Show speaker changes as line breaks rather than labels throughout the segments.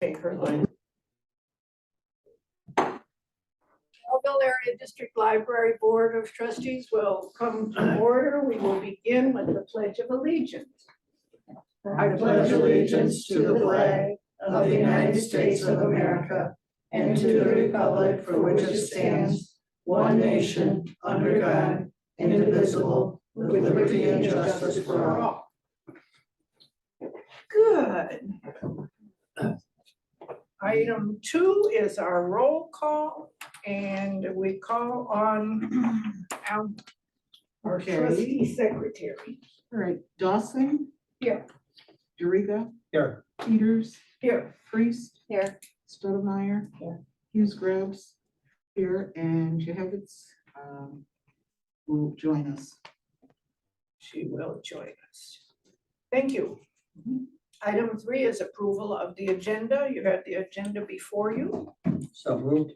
take her line. Belleville Area District Library Board of Trustees will come to order. We will begin with the Pledge of Allegiance.
I pledge allegiance to the flag of the United States of America and to the republic for which it stands, one nation, under God, indivisible, with liberty and justice for all.
Good. Item 2 is our roll call, and we call on our
Okay.
trustee secretary.
All right, Dawson?
Here.
Doriga?
Here.
Peters?
Here.
Priest?
Here.
Stoudemire?
Here.
Hughes Grubbs? Here, and Jehovah's will join us.
She will join us. Thank you. Item 3 is approval of the agenda. You have the agenda before you.
So moved.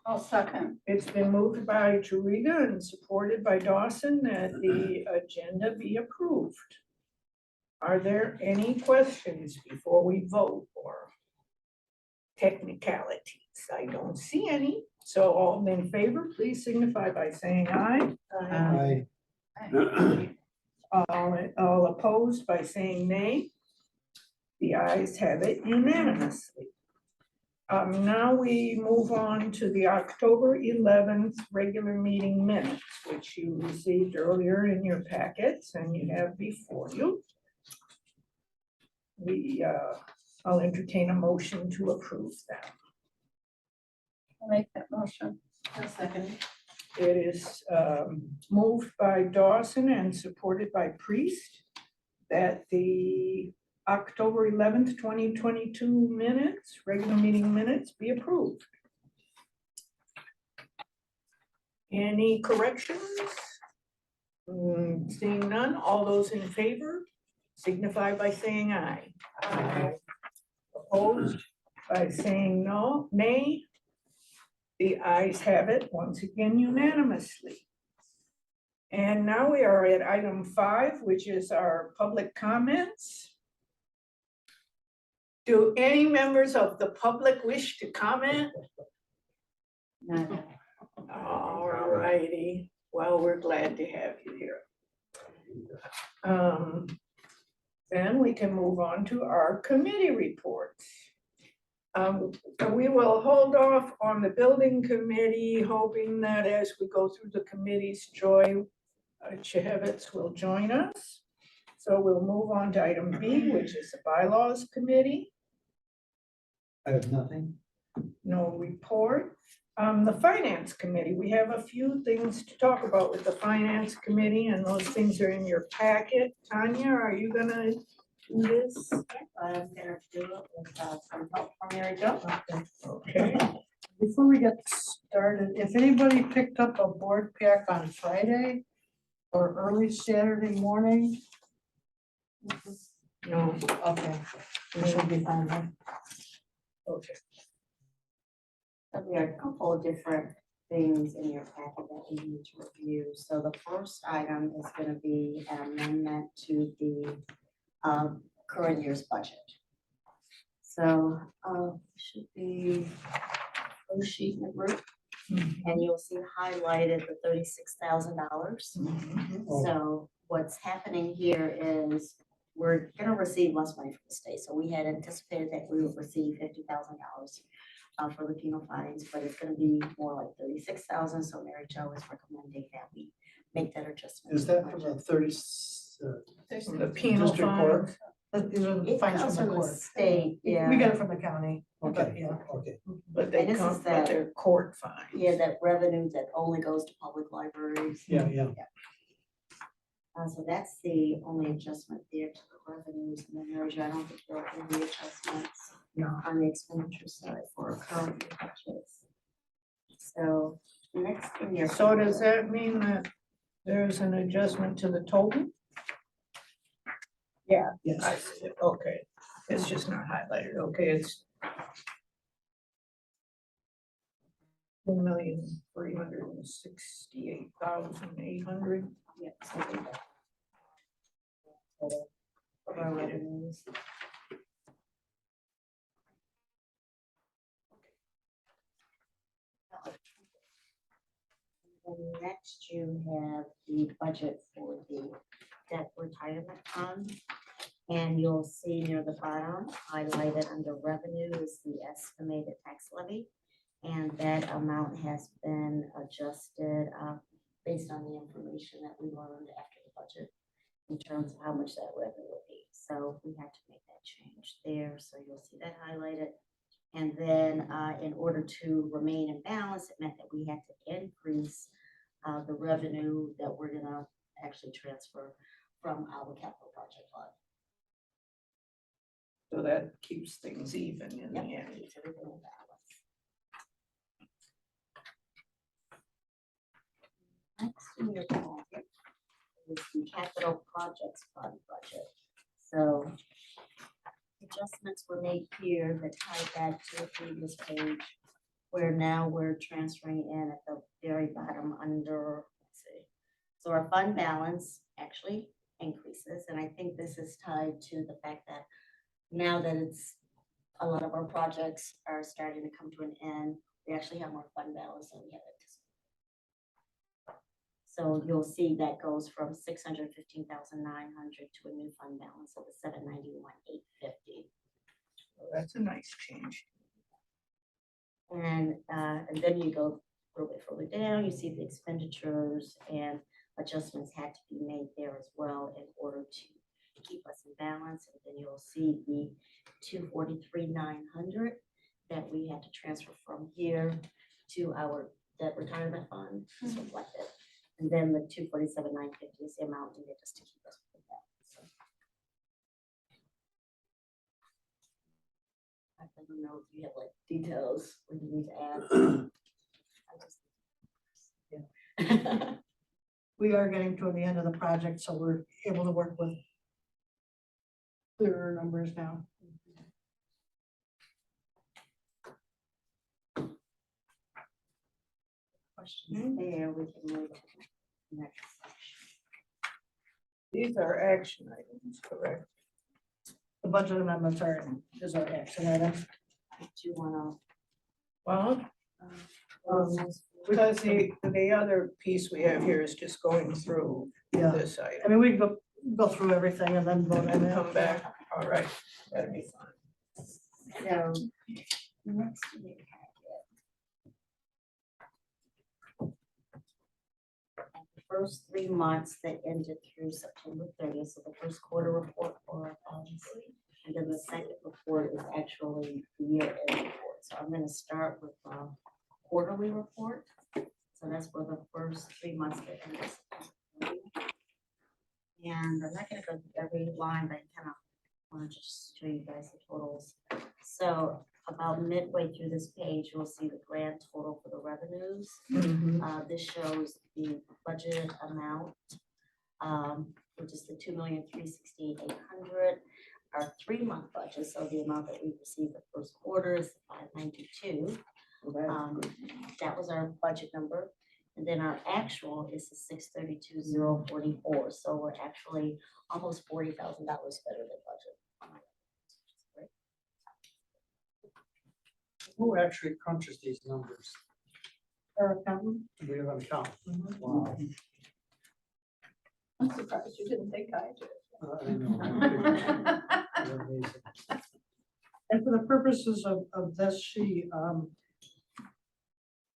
I'll second. It's been moved by Doriga and supported by Dawson that the agenda be approved. Are there any questions before we vote or technicalities? I don't see any. So all in favor, please signify by saying aye.
Aye.
All opposed by saying nay. The ayes have it unanimously. Now we move on to the October 11th regular meeting minutes, which you received earlier in your packets and you have before you. I'll entertain a motion to approve them.
I'll make that motion.
A second.
It is moved by Dawson and supported by Priest that the October 11th, 2022 minutes, regular meeting minutes be approved. Any corrections? Seeing none, all those in favor signify by saying aye. Aye. Opposed by saying no, nay. The ayes have it once again unanimously. And now we are at item 5, which is our public comments. Do any members of the public wish to comment?
No.
All righty. Well, we're glad to have you here. Then we can move on to our committee reports. We will hold off on the building committee, hoping that as we go through the committees, Joy Chehevitz will join us. So we'll move on to item B, which is the bylaws committee.
I have nothing.
No report. The finance committee, we have a few things to talk about with the finance committee, and those things are in your packet. Tanya, are you gonna do this?
I'm gonna do it with some help from Mary Jo.
Okay.
Before we get started, if anybody picked up a board pack on Friday or early Saturday morning,
No,
okay, we should be fine then.
okay.
There are a couple of different things in your packet that we need to review. So the first item is going to be an amendment to the current year's budget. So should be first sheet in the group, and you'll see highlighted the $36,000. So what's happening here is we're going to receive less money from the state. So we had anticipated that we would receive $50,000 for the penal fines, but it's going to be more like $36,000. So Mary Jo is recommending that we make that adjustment.
Is that from the 30?
The penal
District court?
fines.
These are the
It
fines
comes
from the
from the
court.
state, yeah.
We get it from the county, but
Okay,
yeah.
okay.
But they
And this
come,
is
but
that-
they're court fines.
Yeah, that revenue that only goes to public libraries.
Yeah, yeah.
So that's the only adjustment there to the revenues. And then Mary Jo, I don't think there are any adjustments on the expenditure side for current year budgets. So next in your.
So does that mean that there's an adjustment to the total? Yeah, I
Yes.
see it. Okay. It's just not highlighted. Okay, it's 1,368,800.
Yeah, so we got total of our revenues. And next you have the budget for the debt retirement fund. And you'll see near the bottom, highlighted under revenue is the estimated tax levy. And that amount has been adjusted based on the information that we learned after the budget in terms of how much that revenue will be. So we had to make that change there. So you'll see that highlighted. And then in order to remain in balance, it meant that we had to increase the revenue that we're gonna actually transfer from our capital project fund.
So that keeps things even in the
Yep,
end.
keeps everything in balance. Next in your packet is the capital projects fund budget. So adjustments were made here that tie back to the previous page, where now we're transferring in at the very bottom under, let's see. So our fund balance actually increases, and I think this is tied to the fact that now that it's, a lot of our projects are starting to come to an end, we actually have more fund balance than we had anticipated. So you'll see that goes from 615,900 to a new fund balance of 791,850.
That's a nice change.
And then you go a little bit further down, you see the expenditures and adjustments had to be made there as well in order to keep us in balance. And then you'll see the 243,900 that we had to transfer from here to our debt retirement fund is reflected. And then the 247,950 is the amount needed just to keep us in balance. So I don't know if you have like details when you need to add. Yeah.
We are getting toward the end of the project, so we're able to work with clearer numbers now.
Questions there, we can move to the next section.
These are action items, correct?
The budget amendments is our action item.
Do you wanna?
Well,
close
because the other piece we have here is just going through
Yeah.
this
I
item
mean, we can go through everything and then vote on
and
it.
come back. All right, that'd be fine.
So, next in your packet. The first 3 months that ended through September 30th, so the first quarter report for and then the second report is actually the year-end report. So I'm gonna start with the quarterly report. So that's for the first 3 months that ended September 30th. And I'm not gonna go through every line, but I kind of want to just show you guys the totals. So about midway through this page, you'll see the grand total for the revenues. This shows the budget amount, which is the 2,368,800. Our 3-month budget, so the amount that we received the first quarter is 592. That was our budget number. And then our actual is the 632,044. So we're actually almost $40,000 better than budget.
Who actually crunches these numbers?
Our accountant.
We have an account.
Mhm.
Wow.
I'm surprised you didn't think I did.
I know. They're amazing.
And for the purposes of this, she,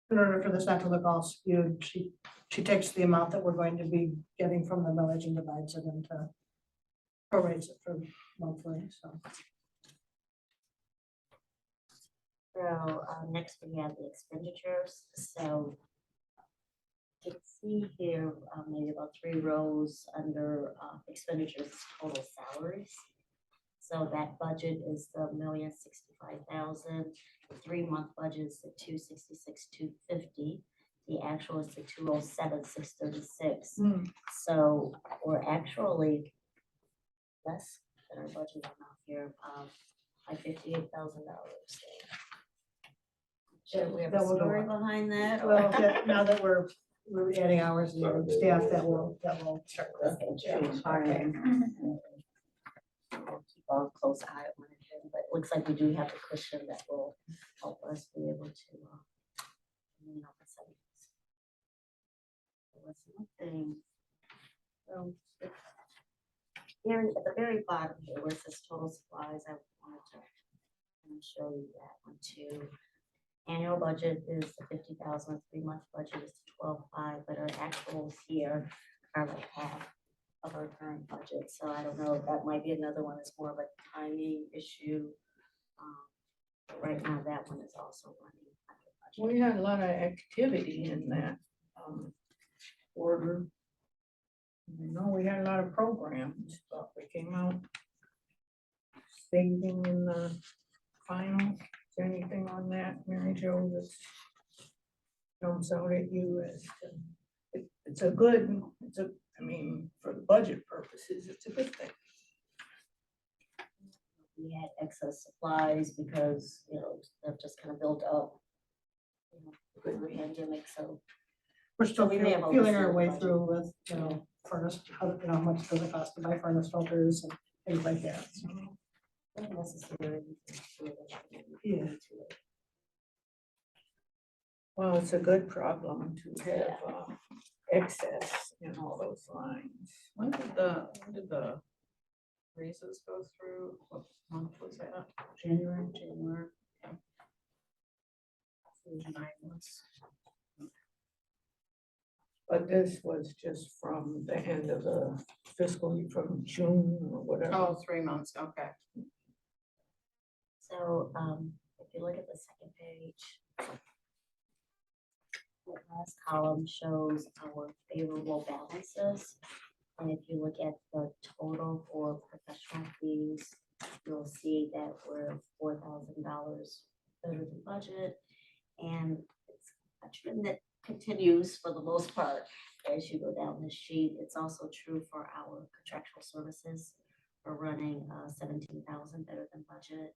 in order for this not to look all skewed, she takes the amount that we're going to be getting from the millage and divides it into prorates it for monthly, so.
So next we have the expenditures. So you can see here maybe about 3 rows under expenditures, total salaries. So that budget is the 1,065,000. The 3-month budget is the 266,250. The actual is the 207,636. So we're actually less than our budget amount here, by $58,000. Should we have
That
a
will go
story
up.
behind that?
Well, yeah, now that we're adding hours and staff, that will start.
Okay, we'll keep a close eye on it, but it looks like we do have a cushion that will help us be able to. There was something. Here at the very bottom, there was this total supplies. I wanted to kind of show you that one too. Annual budget is the 50,000, 3-month budget is 12,500, but our actuals here are like half of our current budget. So I don't know, that might be another one that's more of a timing issue. But right now, that one is also running under budget.
We had a lot of activity in that order. You know, we had a lot of programs, but we came out saving in the final. Is there anything on that, Mary Jo, that jumps out at you as it's a good, I mean, for the budget purposes, it's a good thing.
We had excess supplies because, you know, they've just kind of built up. You know, because of the pandemic, so
We're still
we may have
feeling our
overspent
way
budget.
through with, you know, furnace, how much does it cost to buy furnace filters and things like that. So,
not necessarily.
Yeah.
Well, it's a good problem to have excess in all those lines.
When did the raises go through? What month was that?
January.
So it was 9 months.
But this was just from the end of the fiscal year, from June or whatever.
Oh, 3 months, okay.
So, if you look at the second page, the last column shows our favorable balances. And if you look at the total for professional fees, you'll see that we're $4,000 better than budget. And it's a trend that continues for the most part as you go down the sheet. It's also true for our contractual services. We're running 17,000 better than budget.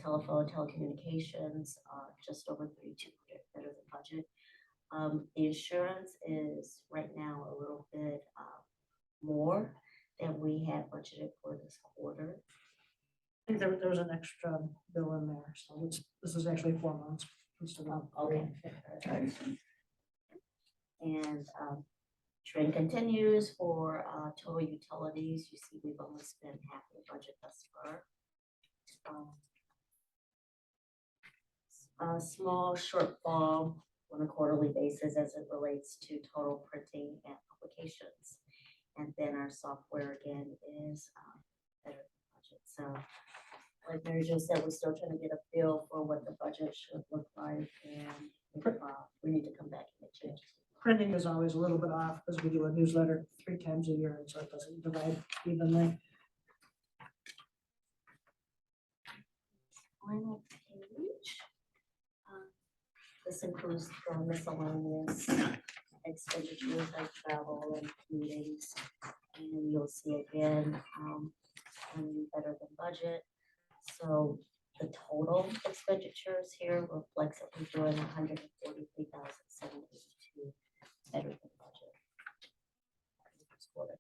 Telephone, telecommunications, just over 3,200 better than budget. The insurance is right now a little bit more than we had budgeted for this quarter.
I think there was an extra bill in there, so this is actually 4 months instead of.
Okay. And trend continues for total utilities. You see, we've only spent half the budget thus far. A small shortfall on a quarterly basis as it relates to total printing and publications. And then our software again is better than budget. So like Mary Jo said, we're still trying to get a feel for what the budget should look like, and if, we need to come back and make changes.
Printing is always a little bit off because we do a newsletter 3 times a year, and so it doesn't divide evenly.
Final page. This includes the miscellaneous expenditures like travel and meetings. And you'll see again, better than budget. So the total expenditures here reflects that we're doing 143,782 better than budget. This quarter.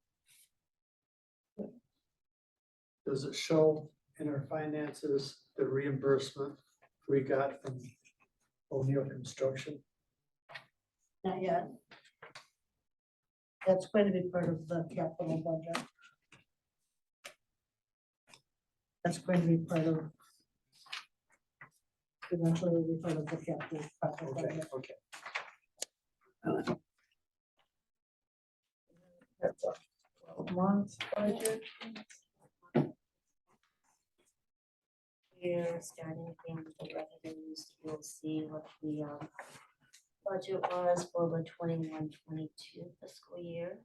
Does it show in our finances the reimbursement we got from O'Neill Construction?
Not yet. That's going to be part of the capital budget. That's going to be part of. Eventually will be part of the capital budget.
Okay.
That's a 12-month budget.
Here, starting again with the revenues, you'll see what the budget was for the 21-22 fiscal year,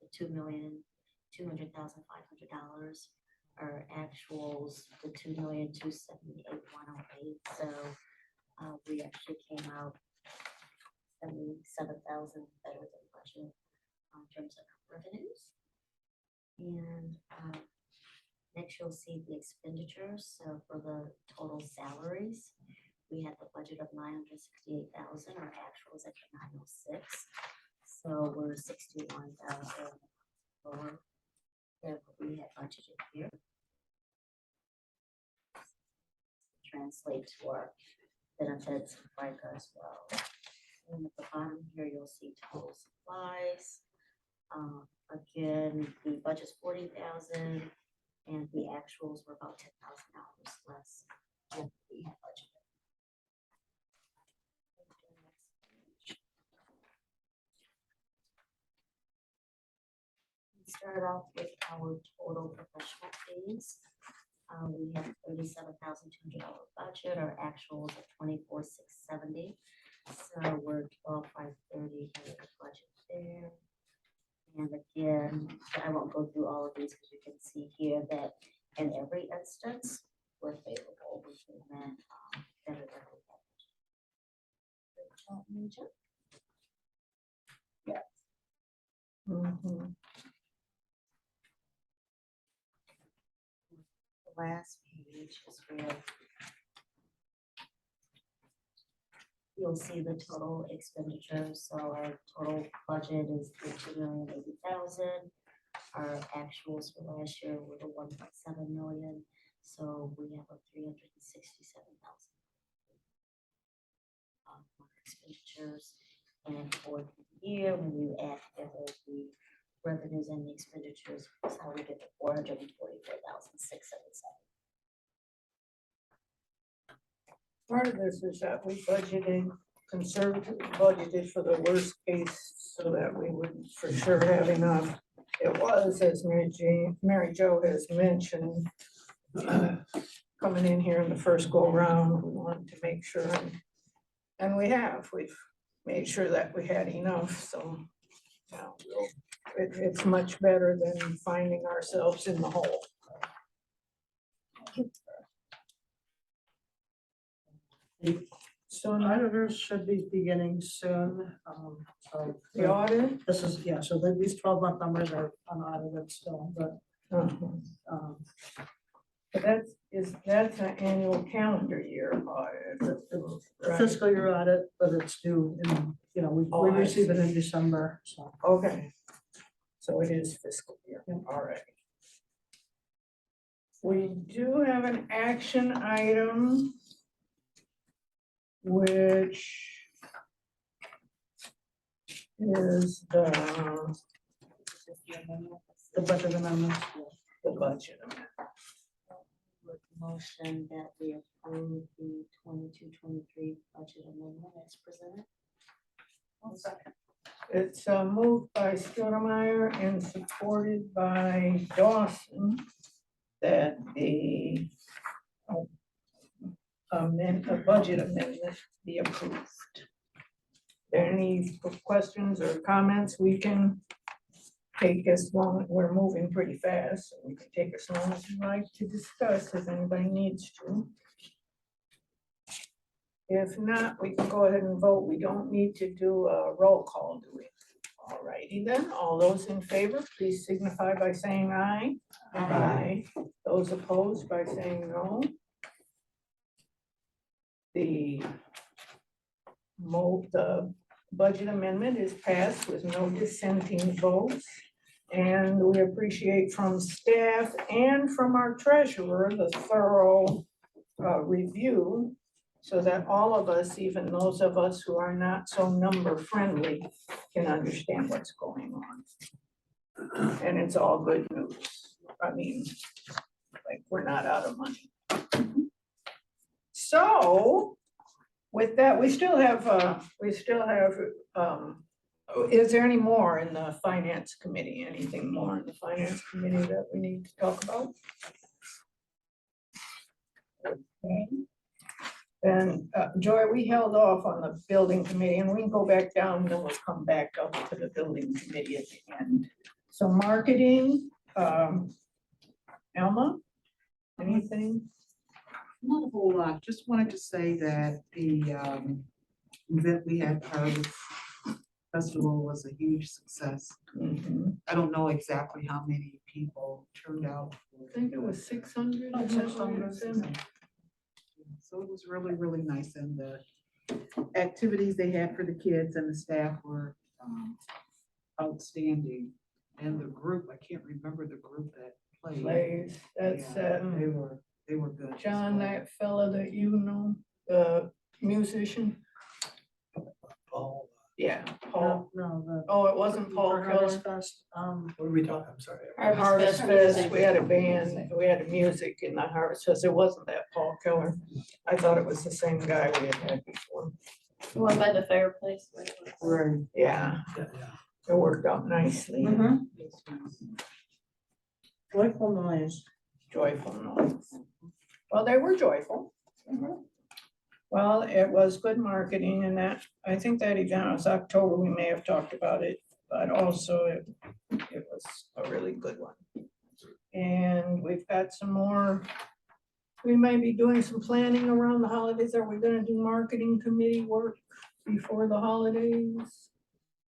the $2,200,500. Our actuals, the $2,278,108. So we actually came out 77,000 better than budget in terms of revenues. And next, you'll see the expenditures. So for the total salaries, we had the budget of 968,000. Our actual is at 906. So we're 61,000 lower than what we had budgeted here. Translate to our benefits and FICA as well. And at the bottom here, you'll see total supplies. Again, the budget's 40,000 and the actuals were about $10,000 less than we had budgeted. We start off with our total professional fees. We have $37,200 budget, our actuals are $24,670. So we're $12,530 here budget there. And again, I won't go through all of these because you can see here that in every instance, we're favorable. We came in better than we had. Yes.
Mhm.
The last page is where you'll see the total expenditures. So our total budget is $2,080,000. Our actuals for last year were the 1.7 million. So we have a 367,000 expenditures. And for the year, when you add together the revenues and the expenditures, that's how we get the 444,677.
Part of this is that we budgeted, conservatively budgeted for the worst case so that we would for sure have enough. It was, as Mary Jo has mentioned, coming in here in the first go round, we wanted to make sure, and we have, we've made sure that we had enough, so you know, it's much better than finding ourselves in the hole.
So auditors should be beginning soon. So
The audit,
this is, yeah, so these 12-month numbers are unaudited still, but um,
but that's an annual calendar year audit. right?
fiscal year audit, but it's due in, you know, we
Oh, I
receive it
see.
in December, so.
Okay, so it is fiscal year,
Yeah.
all right. We do have an action item, which is the
budget amendments.
budget amendment.
With motion that we approve the 22-23 budget amendment as presented.
It's moved by Stoudemire and supported by Dawson that the budget amendment be approved. Any questions or comments? We can take as long, we're moving pretty fast, so we can take as long as you like to discuss if anybody needs to. If not, we can go ahead and vote. We don't need to do a roll call, do we? All righty then, all those in favor, please signify by saying aye. Aye. Those opposed by saying no. The budget amendment is passed with no dissenting votes. And we appreciate from staff and from our treasurer the thorough review so that all of us, even those of us who are not so number friendly, can understand what's going on. And it's all good news. I mean, like, we're not out of money. So with that, we still have, is there any more in the finance committee? Anything more in the finance committee that we need to talk about? Okay. And Joy, we held off on the building committee and we can go back down, then we'll come back up to the building committee at the end. So marketing, Alma, anything?
Not a whole lot, just wanted to say that the event we had, Harvest Festival, was a huge success.
Mhm.
I don't know exactly how many people turned out.
I think it was 600.
Oh,
is that what you
600.
said?
So it was really, really nice, and the activities they had for the kids and the staff were outstanding. And the group, I can't remember the group that played.
Plays, that's
Yeah, they were good. as
John,
well.
that fella that you know, the musician.
Oh,
Yeah, Paul.
No, the.
Oh, it wasn't Paul
for Harvest
Keller?
Fest,
What are we talking? I'm sorry.
Harvest Fest, we had a band, we had music in the Harvest Fest. It wasn't that Paul Keller. I thought it was the same guy we had before.
The one by the fireplace.
Right.
Yeah,
Yeah.
it worked out nicely.
Mhm. Joyful noise.
Joyful noise. Well, they were joyful. Well, it was good marketing and that, I think that event was October, we may have talked about it, but also it was a really good one. And we've got some more, we may be doing some planning around the holidays. Are we gonna do marketing committee work before the holidays?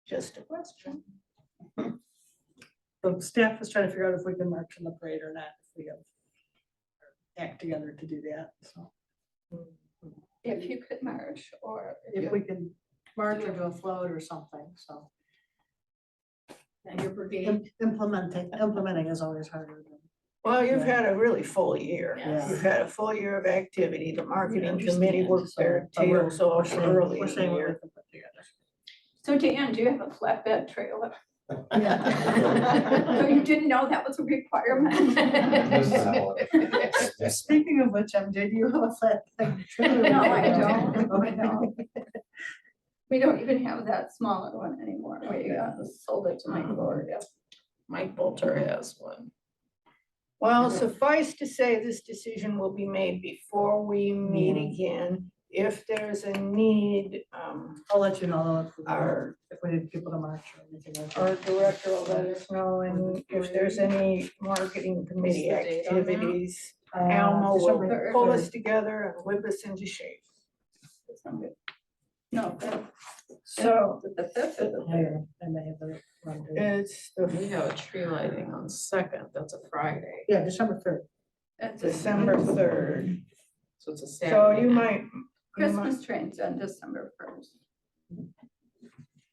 Just a question.
The staff is trying to figure out if we can march in the parade or not, if we have act together to do that, so.
If you could march or.
If we can march or do a float or something, so.
And your brigade.
Implementing is always harder than.
Well, you've had a really full year.
Yes.
You've had a full year of activity. The marketing
understand.
committee worked their
But we're-
tails off
saying-
early
We're
in the
saying what we
year.
can put together.
So Dan, do you have a flatbed trailer?
Yeah.
So you didn't know that was a requirement?
Speaking of which, did you have a flat?
No, I don't. I don't. We don't even have that smaller one anymore. We sold it to Mike Lord.
Mike Bolter has one.
Well, suffice to say, this decision will be made before we meet again. If there's a need,
I'll let you know
our,
if we need people to march or anything like
our
that.
director will let us know, and if there's any marketing committee
What's the date on that?
activities, Alma will
December
pull us
3rd.
together and whip us into shape.
No,
So
the fifth of the
I may have the wrong date.
it's
We
the
have a tree lighting on the 2nd, that's a Friday,
Yeah, December 3rd.
That's
December 3rd.
so it's a
So
Saturday.
you might,
Christmas trains on December 1st.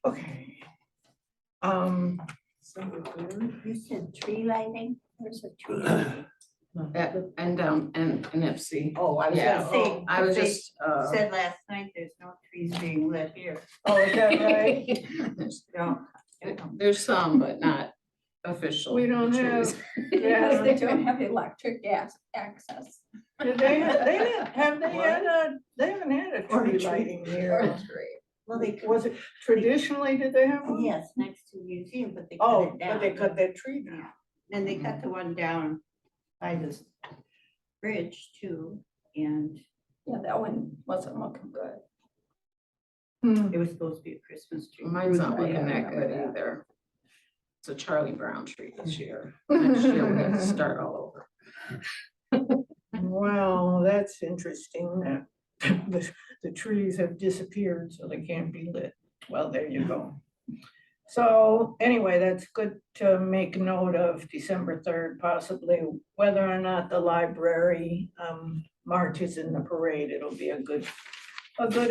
okay.
December 3rd.
You said tree lighting? There's a tree lighting.
And down and Ipsy.
Oh, I was
Yeah,
gonna say,
I was
they
just,
said last night there's no trees being lit here.
Oh, is that right?
No, there's some, but not official.
We don't
trees.
Because they don't have electric gas access.
Did they haven't had a
Or a
tree
tree.
lighting
Or
here.
a tree.
Well, they,
Was it traditionally, did they have one?
yes, next to the museum, but they cut
Oh,
it down.
but they cut that tree down.
And they cut the one down by this bridge too, and
Yeah, that one wasn't looking good.
Hmm.
it was supposed to be a Christmas tree.
Mine's not
Right,
looking
I
that
remember
good
that.
either. It's a Charlie Brown tree this year. Next year we have to start all over.
Well, that's interesting that the trees have disappeared, so they can't be lit. Well, there you go. So anyway, that's good to make note of December 3rd, possibly whether or not the library marches in the parade. It'll be a good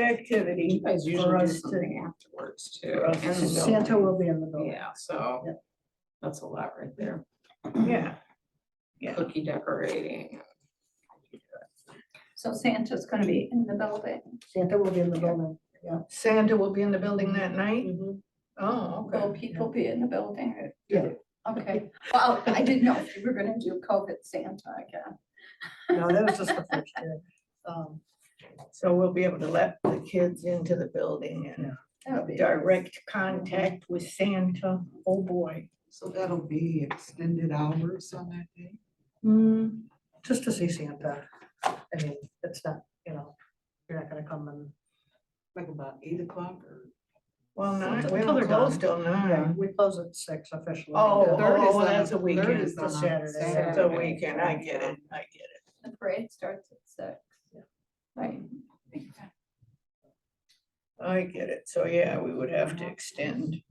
activity
You guys
for
usually do
us to.
something afterwards too.
for us to
And
know.
Santa will be in the building.
yeah, so
Yep.
that's a lot right there.
Yeah, yeah.
Cookie decorating.
So Santa's gonna be in the building.
Santa will be in the building.
Santa will be in the building that night?
Mhm.
Oh,
Will
okay.
people be in the building?
Yeah.
Okay, well, I didn't know if you were gonna do COVID Santa again.
No, that was just the first year.
So we'll be able to let the kids into the building and
That'll be.
direct contact with Santa. Oh, boy.
So that'll be extended hours on that day?
Just to see Santa. I mean, it's not, you're not gonna come and.
Like about 8 o'clock or?
Well, not,
Until
we
they're
don't close
done.
till
Yeah,
9.
we close at 6 officially.
Oh,
Yeah.
Third is
oh,
on
that's a
third
weekend.
is on
It's a Saturday.
It's a
Saturday.
weekend. I get it. I get it.
The parade starts at 6.
Yeah.
Right.
I get it. So yeah, we would have to extend.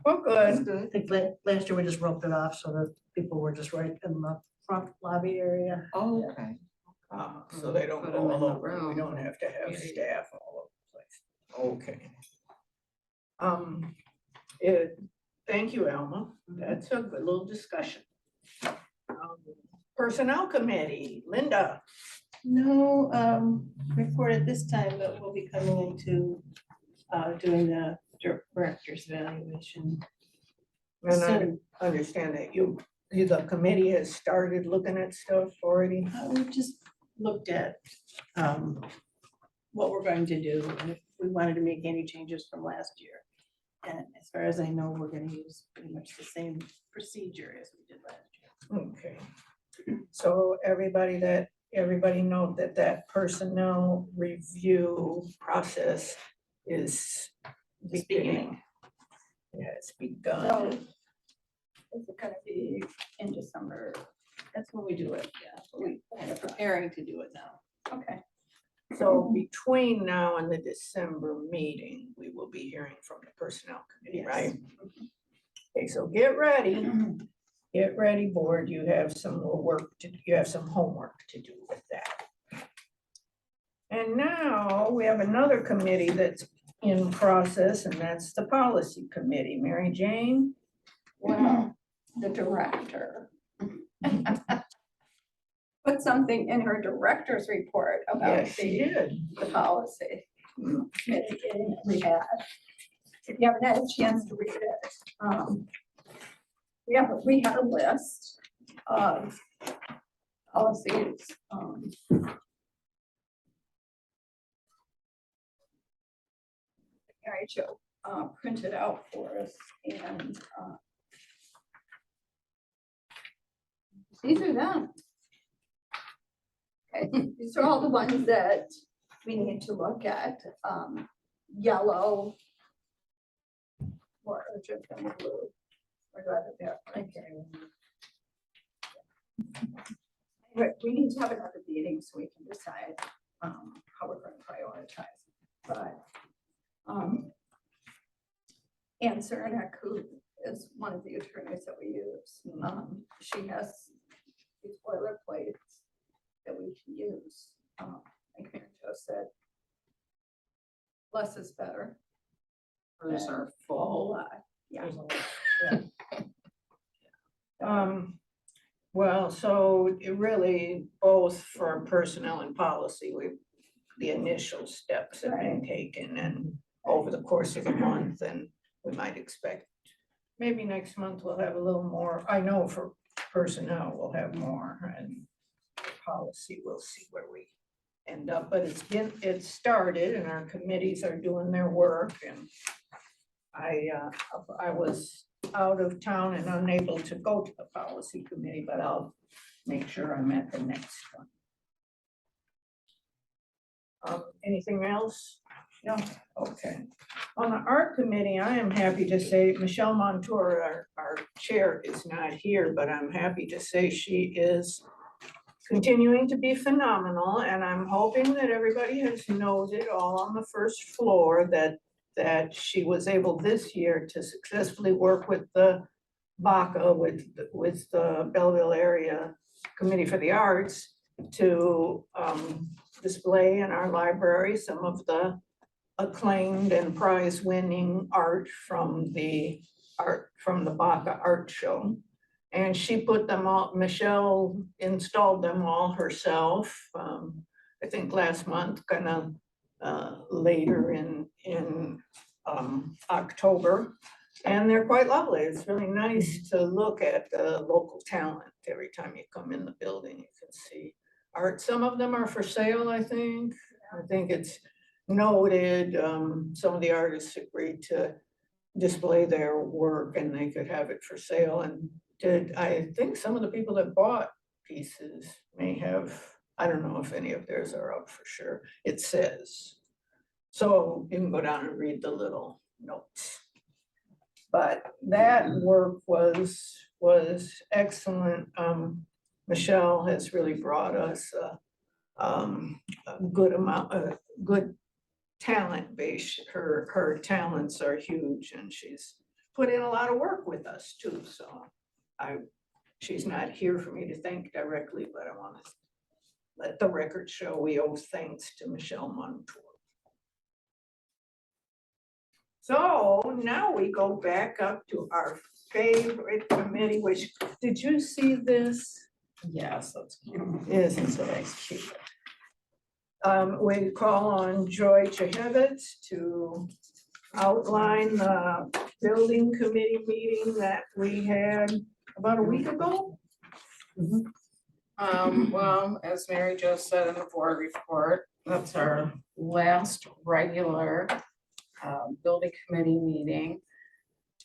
Well,
That's
good.
good.
I think last year we just roped it off so that people were just right in the front lobby area.
Oh, okay.
So they don't
Put
go
'em in
all
the
over. We
room.
don't have to have
Yeah.
staff all over the place. Okay. Thank you, Alma. That's a good little discussion. Personnel Committee, Linda.
No report at this time, but we'll be coming into
doing the director's evaluation
And I
soon.
understand that the committee has started looking at stuff already.
We've just looked at what we're going to do and if we wanted to make any changes from last year. And as far as I know, we're gonna use pretty much the same procedure as we did last year.
Okay. So everybody know that personnel review process is beginning. Yeah, it's begun.
So is it gonna be in December?
That's when we do it, yeah. We're preparing to do it now.
Okay,
So between now and the December meeting, we will be hearing from the personnel committee,
Yes.
right? Okay, so get ready. Get ready, board. You have some you have some homework to do with that. And now we have another committee that's in process, and that's the policy committee. Mary Jane?
well, the director put something in her director's report about
Yes, she did.
the policy committee meeting that we had. If you haven't had a chance to read it, we had a list of policies. Mary Jo printed out for us, and these are them. Okay, these are all the ones that we need to look at. Yellow, more urgent than blue. Or do I have it there? Okay. But we need to have another meeting so we can decide how we're going to prioritize. But Ann Saranac, who is one of the attorneys that we use, she has these boilerplates that we can use. Like Mary Jo said, less is better.
Hers are
A
full.
whole lot, yeah.
Well, so it really, both for personnel and policy, the initial steps have been taken, and over the course of the month, and we might expect, maybe next month we'll have a little more. I know for personnel, we'll have more, and policy, we'll see where we end up, but it's started, and our committees are doing their work, and I was out of town and unable to go to the policy committee, but I'll make sure I'm at the next one. Anything else? No, okay. On the art committee, I am happy to say Michelle Montour, our chair, is not here, but I'm happy to say she is continuing to be phenomenal, and I'm hoping that everybody has noted all on the first floor that she was able this year to successfully work with the BACA, with the Belleville Area Committee for the Arts, to display in our library some of the acclaimed and prize-winning art from the BACA art show. And she put them all, Michelle installed them all herself, I think last month, kind of later in October. And they're quite lovely. It's really nice to look at the local talent. Every time you come in the building, you can see art. Some of them are for sale, I think. I think it's noted. Some of the artists agreed to display their work and they could have it for sale. And I think some of the people that bought pieces may have, I don't know if any of theirs are up for sure. It says. So you can go down and read the little notes. But that work was excellent. Michelle has really brought us a good talent base. Her talents are huge, and she's put in a lot of work with us too. So she's not here for me to thank directly, but I want to let the record show we owe thanks to Michelle Montour. So now we go back up to our favorite committee, which, did you see this?
Yes, that's cute.
Isn't so cute? We call on Joy Chehevitz to outline the building committee meeting that we had about a week ago.
Well, as Mary Jo said in the board report, that's our last regular building committee meeting.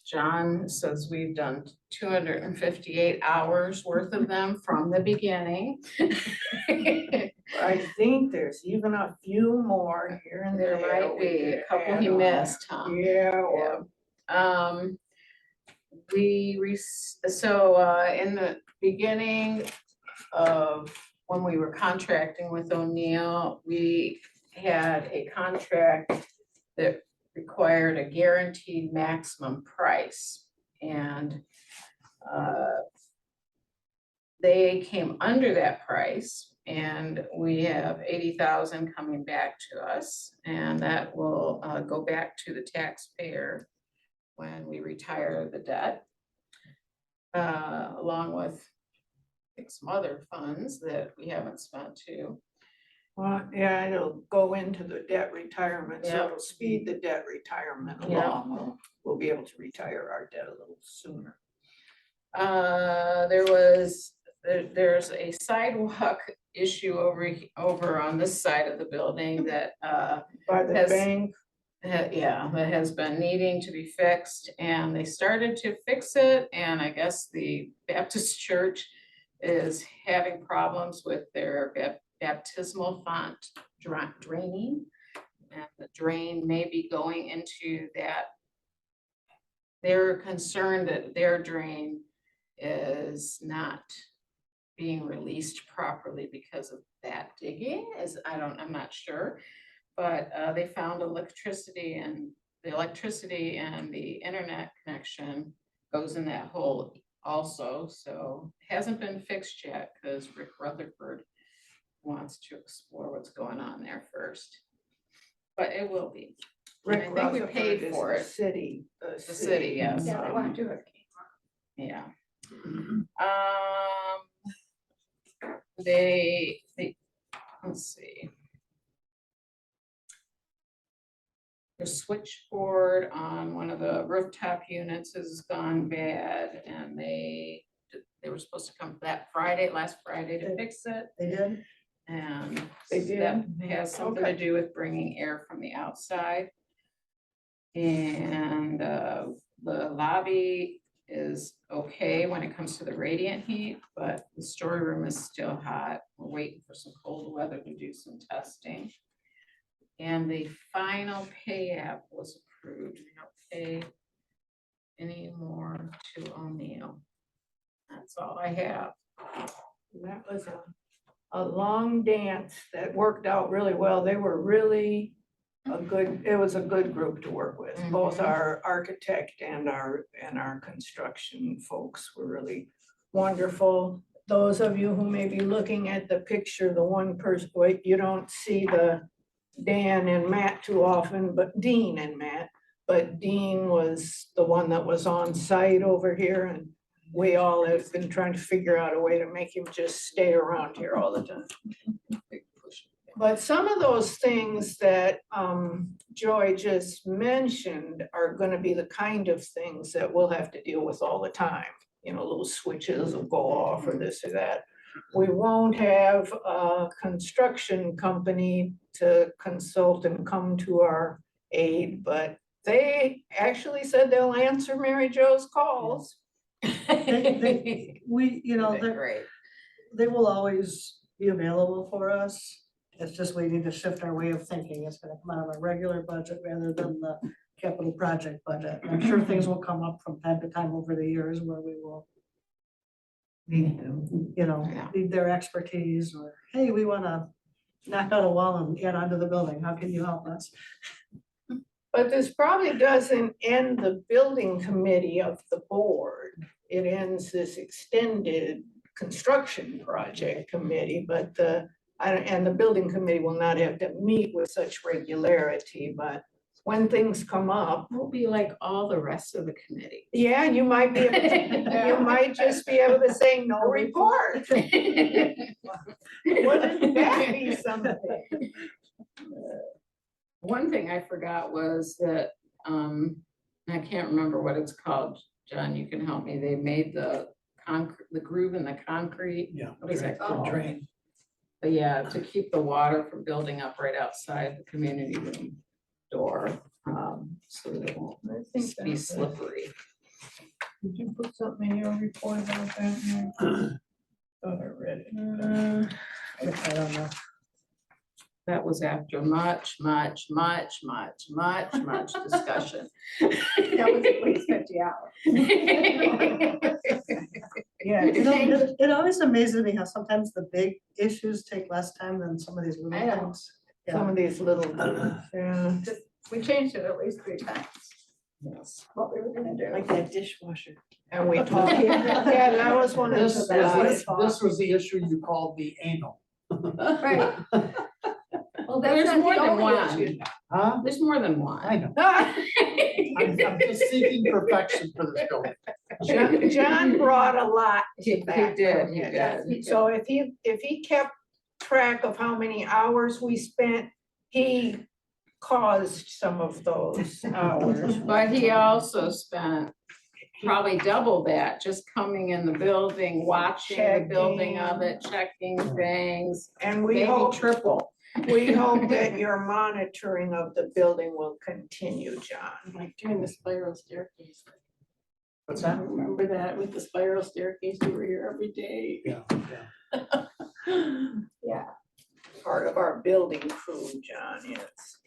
John says we've done 258 hours worth of them from the beginning.
I think there's even a few more here and
There
there.
might
we
be a
could
couple
add
he
on.
missed, huh?
Yeah, or
In the beginning of when we were contracting with O'Neill, we had a contract that required a guaranteed maximum price. And they came under that price, and we have 80,000 coming back to us, and that will go back to the taxpayer when we retire the debt, along with I think some other funds that we haven't spent too.
well, yeah, it'll go into the debt retirement, so
Yeah.
it'll speed the debt retirement
Yeah.
along. We'll be able to retire our debt a little sooner.
There's a sidewalk issue over on this side of the building that
By the
Has-
bank,
that has been needing to be fixed, and they started to fix it, and I guess the Baptist church is having problems with their baptismal font draining. And the drain may be going into that. They're concerned that their drain is not being released properly because of that digging, I'm not sure. But they found electricity, and the internet connection goes in that hole also, so it hasn't been fixed yet because Rick Rutherford wants to explore what's going on there first. But it will be. And
Rick
I think we
Rutherford
paid
is
for
the
it.
city.
The city, yes.
Yeah, they want to do it.
Yeah. They, let's see. The switchboard on one of the rooftop units has gone bad, and they were supposed to come last Friday to fix it.
They did?
And
They did?
that has something to
Okay.
do with bringing air from the outside. And the lobby is okay when it comes to the radiant heat, but the storeroom is still hot. We're waiting for some cold weather to do some testing. And the final pay app was approved. We don't pay any more to O'Neill. That's all I have.
That was a long dance that worked out really well. They were really it was a good group to work with. Both
Mhm.
our architect and our construction folks were really wonderful. Those of you who may be looking at the picture, the one person, wait, you don't see the Dan and Matt too often, but Dean and Matt. But Dean was the one that was on site over here, and we all have been trying to figure out a way to make him just stay around here all the time.
Big push.
But some of those things that Joy just mentioned are gonna be the kind of things that we'll have to deal with all the time. You know, little switches will go off or this or that. We won't have a construction company to consult and come to our aid, but they actually said they'll answer Mary Jo's calls.
We, you know,
They're great.
they will always be available for us. It's just we need to shift our way of thinking. It's gonna come out of a regular budget rather than the capital project budget. And I'm sure things will come up from time to time over the years where we will need, you know,
Yeah.
need their expertise, or, hey, we wanna knock out a wall and get onto the building. How can you help us?
But this probably doesn't end the building committee of the board. It ends this extended construction project committee, but and the building committee will not have to meet with such regularity, but when things come up,
We'll be like all the rest of the committee.
yeah, you might be, you might just be able to say no report. Wouldn't that be something?
One thing I forgot was that I can't remember what it's called. John, you can help me. They made the concrete, the groove in the concrete.
Yeah.
What is that
The
called?
drain.
But yeah, to keep the water from building up right outside the community room door, so that it won't
I think
be
that's it.
slippery.
Did you put something in your report about that? Mary? Thought I read it.
I don't know.
That was after much discussion.
That was at least 50 hours.
Yeah,
You know,
change-
it always amazes me how sometimes the big issues take less time than some of these little
I know.
things.
some of these little, yeah.
We changed it at least 3 times,
Yes.
what we were gonna do.
Like that dishwasher.
And we talked, yeah, that was one of
This
the.
was the issue you called the anal.
Right. Well, that's
There's
not
more
the
than
only
one.
issue.
Huh?
There's more than one.
I know. I'm just seeking perfection for this building.
John brought a lot
He
to that.
did,
from
he
you.
did.
So if he kept track of how many hours we spent, he caused some of those hours.
But he also spent probably double that, just coming in the building, watching the building of it, checking things,
And we
maybe
hope,
triple.
we hope that your monitoring of the building will continue, John.
Like doing the spiral staircase.
What's that?
Remember that with the spiral staircase, you were here every day.
Yeah.
Yeah, part of our building crew, John, yes.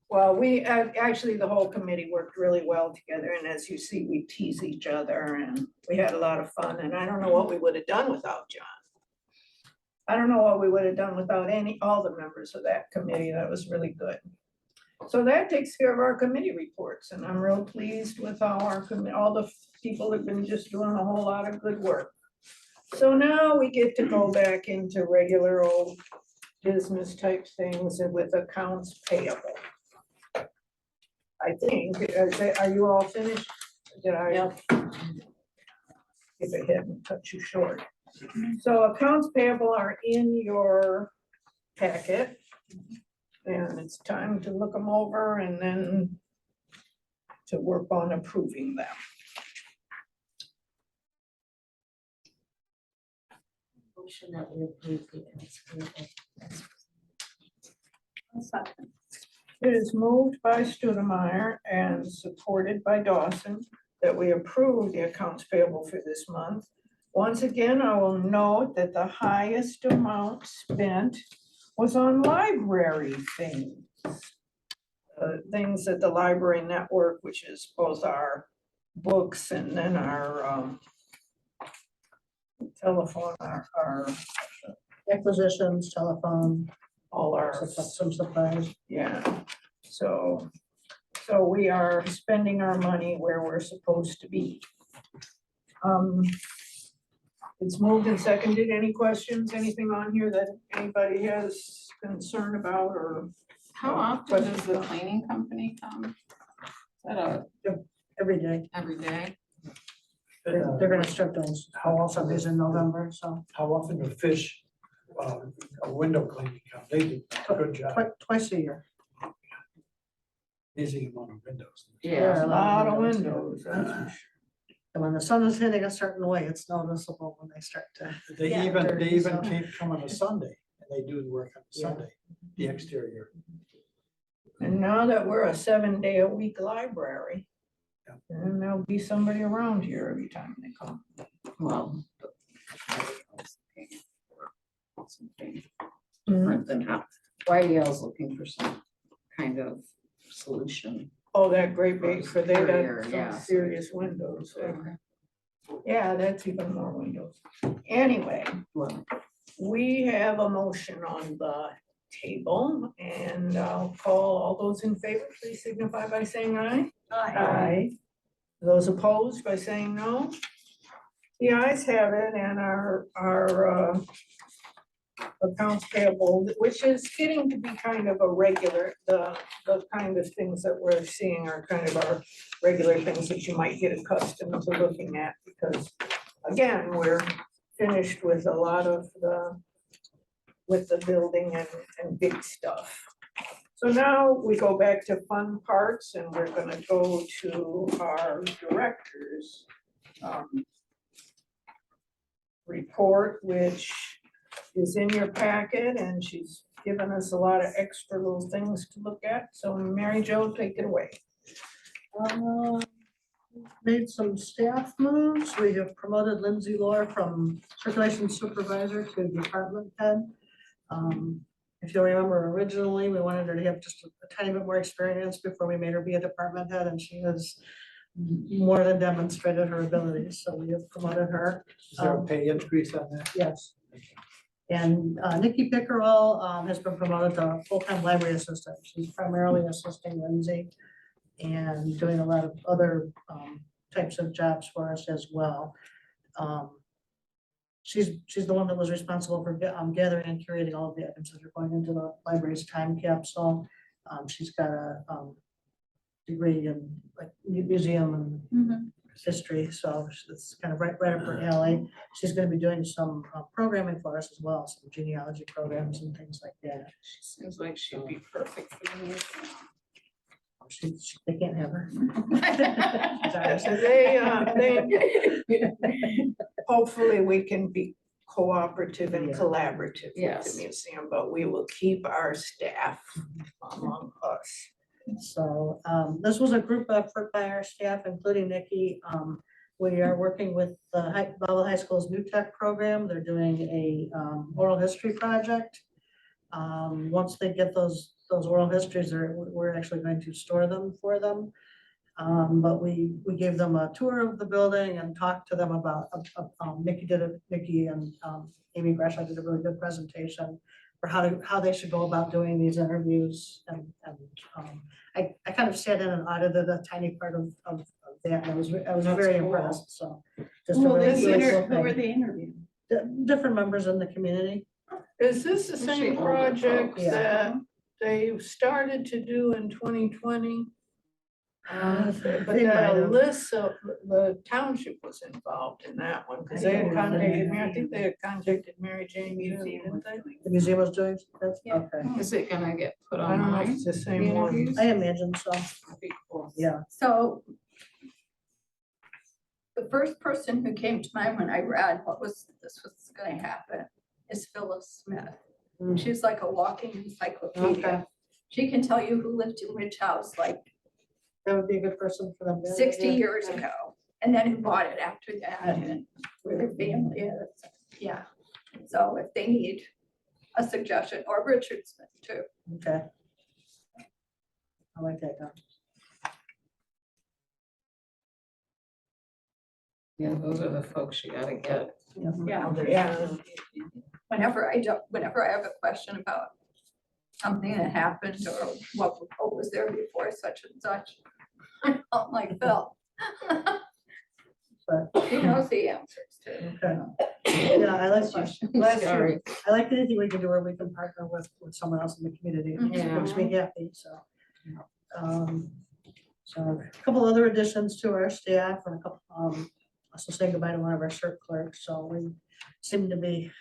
Well, we, actually, the whole committee worked really well together, and as you see, we tease each other, and we had a lot of fun, and I don't know what we would have done without John. I don't know what we would have done without all the members of that committee. That was really good. So that takes care of our committee reports, and I'm real pleased with how all the people have been just doing a whole lot of good work. So now we get to go back into regular old business type things and with accounts payable. I think, are you all finished? Did I?
Yep.
Skip ahead and cut you short. So accounts payable are in your packet. And it's time to look them over and then to work on approving them.
Motion that we approve the accounts payable.
It is moved by Stoudemire and supported by Dawson that we approve the accounts payable for this month. Once again, I will note that the highest amount spent was on library things. Things at the library network, which is both our books and then our telephone, our
Acquisitions, telephone,
all our,
some supplies.
yeah. So we are spending our money where we're supposed to be. It's moved and seconded. Any questions, anything on here that anybody has concern about or?
How often does the cleaning company come? Is that
Every day.
every day?
They're gonna strip those, some days in November, so
How often do fish, a window cleaning come? They do a good job.
twice a year.
Busy amount of windows.
Yeah.
A lot of windows, that's for sure.
And when the sun is hitting a certain way, it's noticeable when they start to.
They
Yeah,
even
dirty, so.
come on a Sunday, and they do the work on
Yeah.
Sunday, the exterior.
And now that we're a 7-day-a-week library,
Yeah.
then there'll be somebody around here every time they come.
Well. Something
Mm-hmm.
different than how, YDL's looking for some kind of solution.
Oh, that great big, for they
Superior,
got
yeah.
some serious windows. Yeah, that's even more windows. Anyway,
Well,
we have a motion on the table and I'll call all those in favor, please signify by saying aye. Aye. Those opposed by saying no? The ayes have it and our accounts payable, which is getting to be kind of a regular, the kind of things that we're seeing are kind of our regular things that you might get accustomed to looking at, because again, we're finished with a lot of with the building and big stuff. So now we go back to fun parts and we're gonna go to our directors. Report, which is in your packet, and she's given us a lot of extra little things to look at. So Mary Jo, take it away.
Made some staff moves. We have promoted Lindsay Lohr from circulation supervisor to department head. If you'll remember, originally, we wanted her to have just a tiny bit more experience before we made her be a department head, and she has more than demonstrated her abilities, so we have promoted her.
Is there a pay increase on that?
Yes. And Nikki Pickerel has been promoted to full-time library assistant. She's primarily assisting Lindsay and doing a lot of other types of jobs for us as well. She's the one that was responsible for gathering and curating all of the items that are going into the library's time capsule. She's got a degree in like museum and history, so it's kind of right up her alley. She's going to be doing some programming for us as well, some genealogy programs and things like that.
She seems like she'd be perfect for me.
They can't have her.
So hopefully we can be cooperative and
Yeah.
collaborative with
Yes.
the museum, but we will keep our staff among us.
So this was a group effort by our staff, including Nikki. We are working with the Belleville High School's New Tech program. They're doing a oral history project. Once they get those oral histories, we're actually going to store them for them. But we gave them a tour of the building and talked to them about, Nikki and Amy Gresham did a really good presentation for how they should go about doing these interviews. And I kind of sat in and audited a tiny part of that, and I was
That's
very
cool.
impressed, so. just a
Who were
really
they
cool thing.
interviewing?
Different members in the community.
Is this the same
older
project
Yeah.
that they started to do in 2020? But
They might have.
Alyssa, the township was involved in that one, because they had contacted me, I think they had contacted Mary Jane, too, didn't they?
The museum was doing, that's,
Yeah.
okay.
Is it gonna get put
I don't know if
online?
it's the same one.
interviews?
I imagine so,
That'd be cool.
yeah.
So the first person who came to mind when I read this was gonna happen is Phyllis Smith.
Mm.
She's like a walking
Okay.
encyclopedia. She can tell you who lived in which house like
That would be a good person for them. to-
60
yeah.
years ago, and then who bought it after that, and where their family is. Yeah, so if they need a suggestion, or Richard Smith too.
Okay. I like that. Don.
Yeah, those are the folks you gotta get.
Yeah,
Yeah.
whenever I have a question about something that happened or what was there before such and such, I'm like, Phil.
But-
He knows the answers to.
Okay. Yeah, I like,
Bless you.
Sorry.
I like anything we can do where we can partner with someone else in the community. It
Yeah.
makes me happy, so. So a couple other additions to our staff and a couple, also saying goodbye to one of our cert clerks, so we seem to be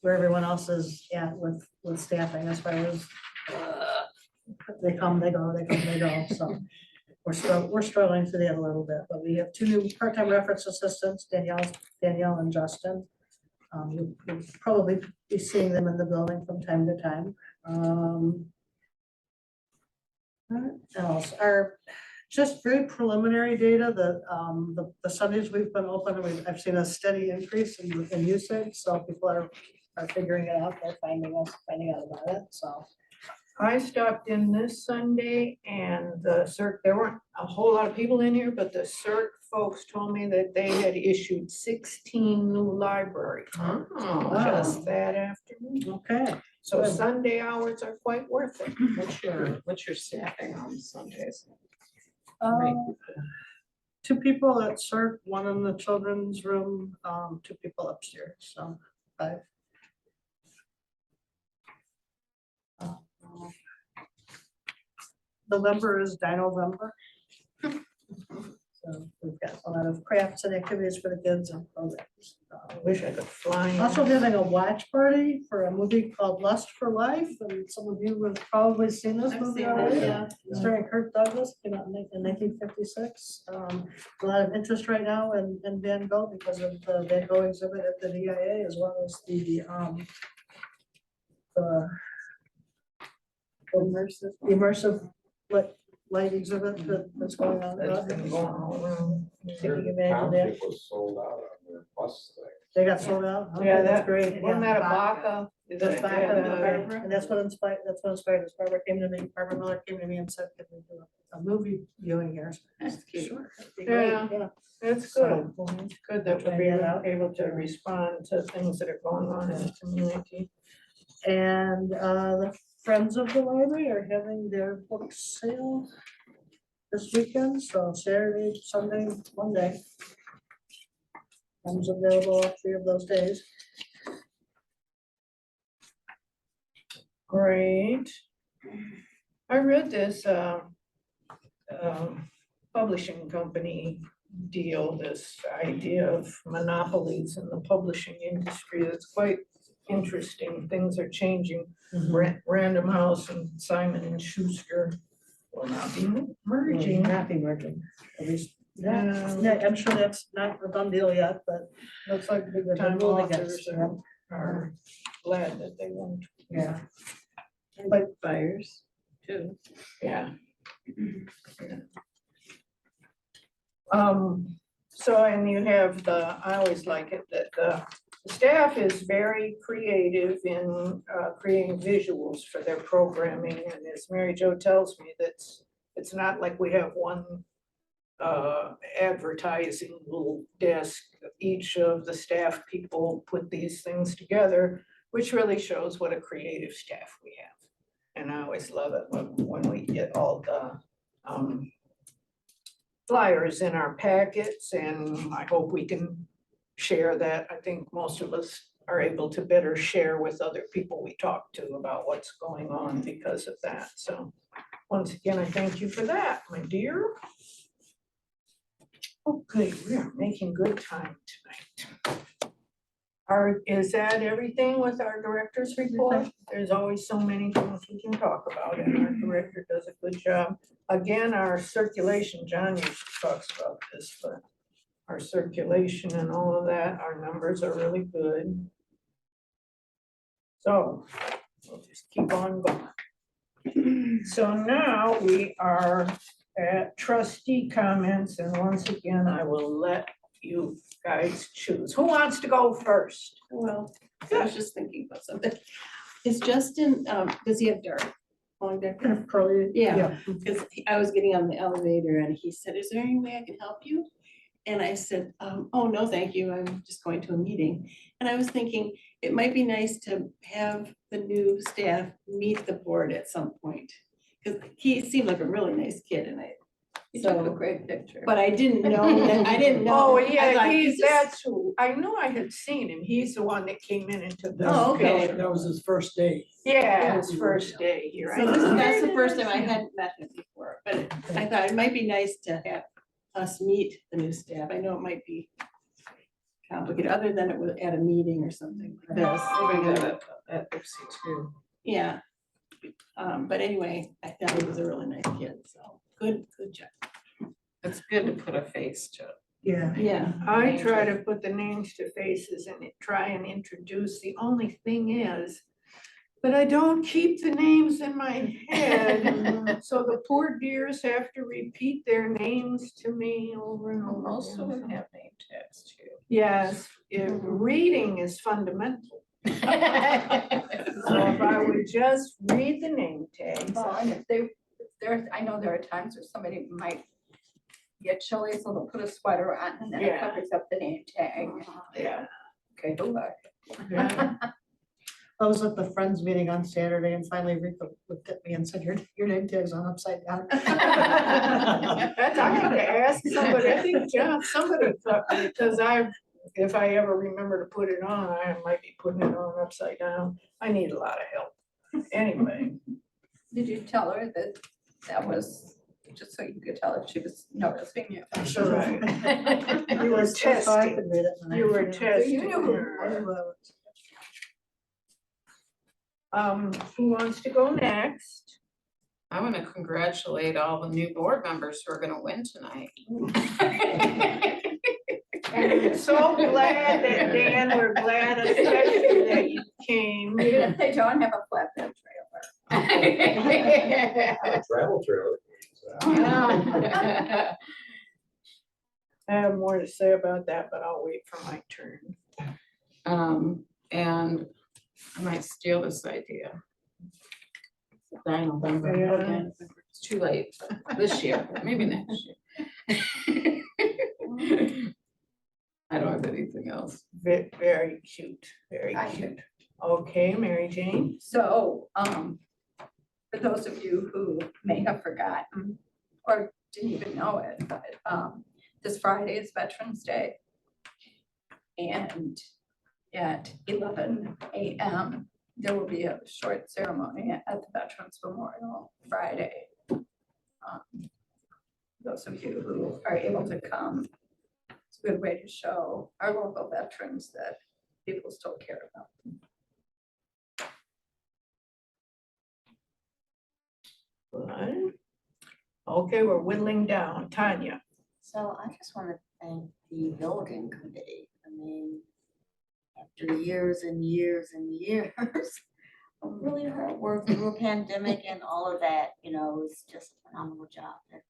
where everyone else is at with staffing as far as they come, they go, they come, they go, so. We're struggling through that a little bit, but we have two new part-time reference assistants, Danielle and Justin. You'll probably be seeing them in the building from time to time. What else? Our just very preliminary data, the Sundays we've been open, I've seen a steady increase in usage, so people are figuring it out, they're finding out about it, so.
I stopped in this Sunday and the CERC, there weren't a whole lot of people in here, but the CERC folks told me that they had issued 16 new library cards
Oh,
just that afternoon.
Okay.
So
Good.
Sunday hours are quite worth it.
what's your staffing on Sundays?
Two people at CERC, one in the children's room, two people upstairs, so 5. November is Dino-vember. So we've got a lot of crafts and activities for the kids and programs.
I wish I could fly. in.
Also having a watch party for a movie called Lust for Life, and some of you have probably seen this
I've
movie
seen it,
already.
yeah.
Starring Kirk Douglas, came out in 1956. A lot of interest right now in Van Gogh because of the Van Gogh exhibit at the DIA, as well as the immersive light exhibit that's going on.
That's been going all around.
Can you imagine that?
Township was sold out on their bus thing.
They got sold out? Okay,
Yeah,
that's
that,
great.
wasn't
Yeah.
that a Baca? Is
That's
it-
back
yeah,
up,
the-
and that's what inspired us. Barbara came to me, Barbara Miller came to me and said, can we do a movie viewing here?
That's cute.
Sure, that'd be great,
Yeah. It's
So,
good. It's good that
Try
we're
that out.
able to respond to things that are going on in the community.
And the Friends of the Library are having their book sale this weekend, so Saturday, Sunday, Monday. Comes available all 3 of those days.
Great. I read this publishing company deal, this idea of monopolies in the publishing industry. It's quite interesting. Things are changing. Random House and Simon and Schuster will not be merging.
Not be merging, at least.
Yeah.
Yeah, I'm sure that's not a done deal yet, but
Looks like big time
ruled
authors
against,
are glad that they won't.
yeah.
But buyers too.
Yeah. So, and you have I always like it that the staff is very creative in creating visuals for their programming. And as Mary Jo tells me, it's not like we have one advertising little desk. Each of the staff people put these things together, which really shows what a creative staff we have. And I always love it when we get all the flyers in our packets, and I hope we can share that. I think most of us are able to better share with other people we talk to about what's going on because of that. So once again, I thank you for that, my dear. Okay, we are making good time tonight. Is that everything with our director's report? There's always so many things we can talk about, and our director does a good job. Again, our circulation, John usually talks about this, but our circulation and all of that, our numbers are really good. So we'll just keep on going. So now we are at trustee comments, and once again, I will let you guys choose. Who wants to go first?
Well, I was just thinking about something. Is Justin, does he have dark? Long dark?
Kind of curly.
Yeah, because I was getting on the elevator and he said, is there any way I can help you? And I said, oh, no, thank you. I'm just going to a meeting. And I was thinking it might be nice to have the new staff meet the board at some point. Because he seemed like a really nice kid and
You took a
so,
great picture.
but I didn't know that, I didn't know.
Oh,
I
yeah,
thought,
he's,
is this-
that's who, I knew I had seen him. He's the one that came in and took the
Oh, okay.
picture.
That was his first day.
Yeah, his first day here.
So that's the first time I hadn't met him before, but I thought it might be nice to have us meet the new staff. I know it might be complicated, other than it was at a meeting or something like this.
We got it at Ipsy too.
Yeah. But anyway, I thought he was a really nice kid, so good job.
It's good to put a face to it.
Yeah.
Yeah.
I try to put the names to faces and try and introduce. The only thing is that I don't keep the names in my head. So the poor dears have to repeat their names to me over and over.
Most of
again.
them have name tags too.
Yes, reading is fundamental. So if I would just read the name tags.
Well, and if I know there are times where somebody might get chilly, so they'll put a sweater on and then it
Yeah.
covers up the name tag.
Yeah.
Okay, good luck.
Yeah.
I was at the Friends meeting on Saturday and finally Rita looked at me and said, your name tag's on upside down.
That's, I have to ask somebody, I think John, somebody, because if I ever remember to put it on, I might be putting it on upside down. I need a lot of help. Anyway,
Did you tell her that that was just so you could tell if she was noticing you.
Sure.
Right.
You
were
So I
testing.
could read it when I-
You were
yeah.
testing.
You knew who you
I
were.
knew I was-
Who wants to go next?
I want to congratulate all the new board members who are going to win tonight.
And we're so glad that, Dan, we're glad especially that you came.
They don't have a flatbed trailer.
Travel trailer.
I have more to say about that, but I'll wait for my turn.
And I might steal this idea. By November,
Yeah.
okay, it's too late this year, maybe next year. I don't have anything else.
Very cute, very
I
cute. Okay, Mary Jane?
So, for those of you who may have forgotten or didn't even know it, but, this Friday is Veterans Day. And at 11 a.m., there will be a short ceremony at the Veterans Memorial Friday. Those of you who are able to come, it's a good way to show our local veterans that people still care about them.
Good. Okay, we're whittling down. Tanya?
So I just want to thank the building committee. I mean, after years and years and years of really hard work through a pandemic and all of that, you know, it was just a phenomenal job that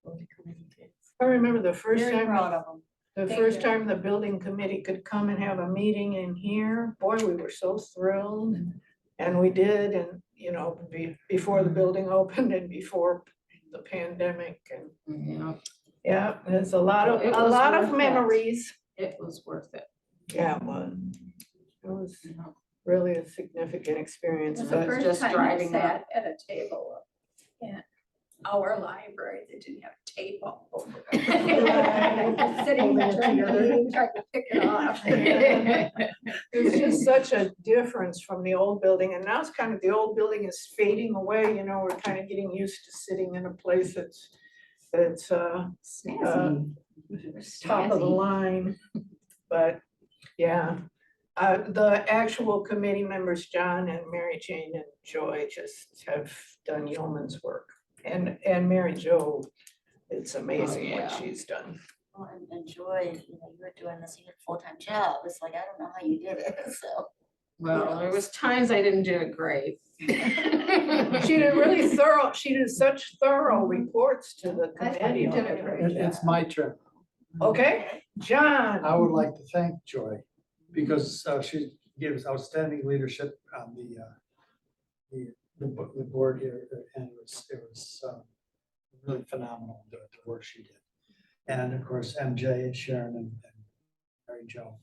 the building committee did.
I remember the first
Very
time,
proud of them.
the
Thank
first
you.
time the building committee could come and have a meeting in here. Boy, we were so thrilled. And we did, and, you know, before the building opened and before the pandemic, and
Yeah,
yeah, there's a lot
It was
of
worth it.
memories.
it was worth it.
Yeah, it was really a significant experience,
It was the
but
first
just
time I
driving
sat at a table in our library that didn't have a table. Sitting there trying to pick it off.
it's just such a difference from the old building, and now it's kind of, the old building is fading away, you know, we're kind of getting used to sitting in a place that's top of the line, but yeah. The actual committee members, John and Mary Jane and Joy, just have done yeoman's work. And Mary Jo, it's amazing what
yeah.
she's done.
Well, and Joy, you know, you're doing this, you have a full-time job. It's like, I don't know how you did it, so.
Well, there was times I didn't do it great.
She did really thorough, she did such thorough reports to the
I thought
committee.
you did a great
It's my turn.
Okay, John.
I would like to thank Joy because she gives outstanding leadership on the board here, and it was really phenomenal, the work she did. And of course, MJ, Sharon, and Mary Jo.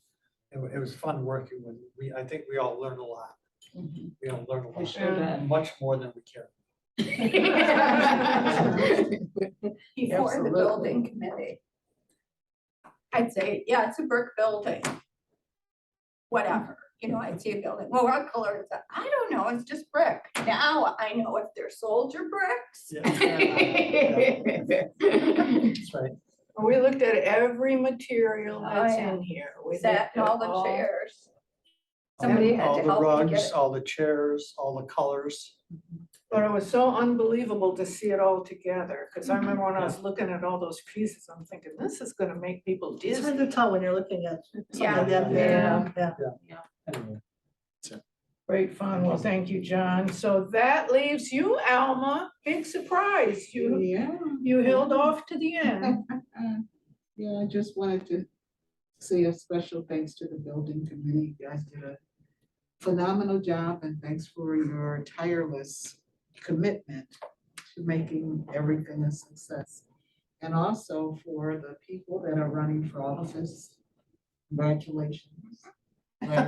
It was fun working with, I think we all learned a lot. We all learned a
We sure
lot,
did.
much more than we care.
Before the
Absolutely.
building committee. I'd say, yeah, it's a brick building. Whatever, you know, I'd see a building, well, what color is that? I don't know, it's just brick. Now I know if they're soldier bricks.
That's right.
We looked at every material
Oh,
that's
yeah.
in here. We
Sat in
looked
all
at
the chairs. Somebody
Somebody
had
all
to
the
help me get
rugs,
it.
all the chairs, all the colors.
But it was so unbelievable to see it all together, because I remember when I was looking at all those pieces, I'm thinking, this is gonna make people
It's hard
dizzy.
to tell when you're looking at something
Yeah.
like that.
Yeah.
Yeah.
Anyway,
Great fun. Well, thank you, John. So that leaves you, Alma. Big surprise. You held off to the end.
Yeah, I just wanted to say a special thanks to the building committee. You guys did a phenomenal job, and thanks for your tireless commitment to making everything a success. And also for the people that are running for office, congratulations.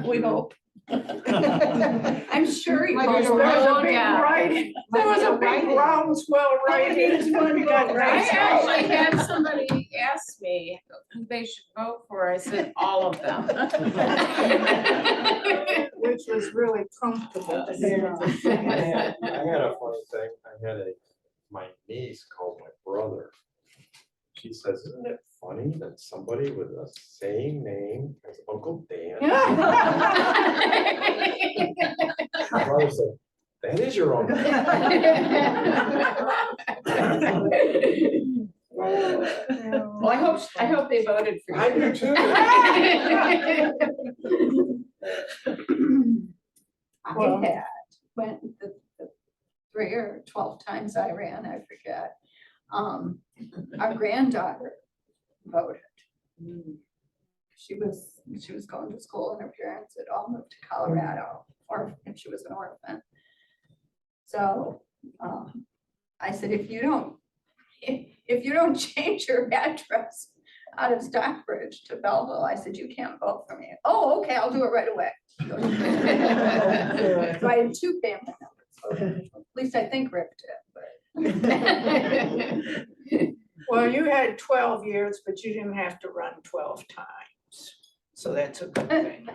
We hope. I'm sure you
Like
all
it's a
know.
There was a
road
big
gap.
writing. There was a big groundswell writing.
I actually had somebody ask me who they should vote for. I said, all of them.
Which was really comfortable to hear.
I had a funny thing. My niece called my brother. She says, isn't it funny that somebody with the same name as Uncle Dan? My brother said, that is your uncle.
Well, I hope they voted for you.
I do too.
Well-
I had, when the 3 or 12 times I ran, I forget, our granddaughter voted. She was going to school and her parents had all moved to Colorado, and she was an orphan. So, I said, if you don't change your address out of Stockbridge to Belleville, I said, you can't vote for me. Oh, okay, I'll do it right away. So I had 2 family members, at least I think Rick did, but.
Well, you had 12 years, but you didn't have to run 12 times. So that's a good thing.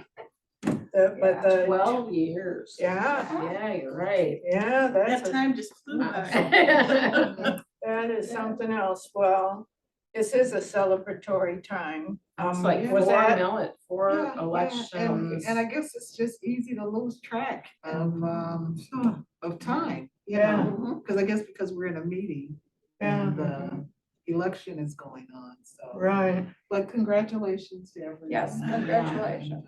But the,
12 years.
yeah,
Yeah, you're right.
yeah,
That
that's,
time just flew by.
that is something else. Well, this is a celebratory time.
It's like
Was
four
that,
four
Yeah, yeah,
elections.
And I guess it's just easy to lose track of time, you
Yeah.
know, because I guess because we're in a meeting
Yeah.
and the election is going on, so.
right,
But congratulations to everyone.
Yes, congratulations.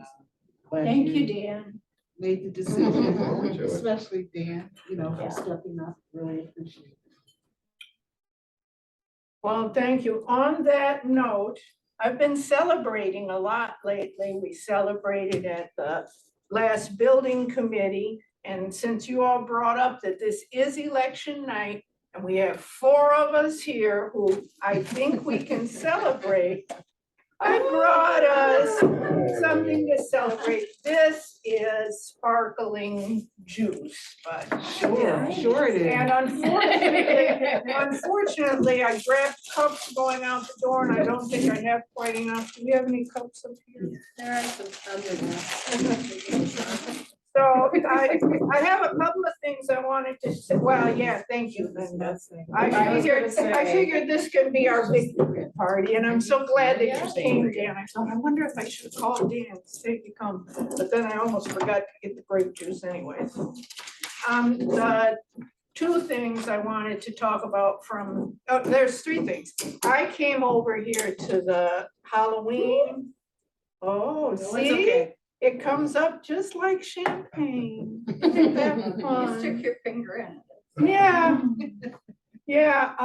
Glad
Thank you, Dan.
made the
Looking forward
decision,
to it.
especially Dan, you know,
Yeah.
for stepping up, really appreciate it.
well, thank you. On that note, I've been celebrating a lot lately. We celebrated at the last building committee. And since you all brought up that this is election night, and we have 4 of us here who I think we can celebrate, I brought us something to celebrate. This is sparkling juice, but.
Sure it is.
And unfortunately, I grabbed cups going out the door and I don't think I have quite enough. Do we have any cups up here?
There are some under.
So I have a couple of things I wanted to say. Well, yeah, thank you, Linda. I
was gonna
figured this could be our victory party, and I'm so glad that you came, Dan. I thought, I wonder if I should call Dan and say you come, but then I almost forgot to get the grape juice anyways. The 2 things I wanted to talk about from, there's 3 things. I came over here to the Halloween. Oh, see? It comes up just like champagne. Isn't that
You
fun?
stick your finger in it.
Yeah. Yeah,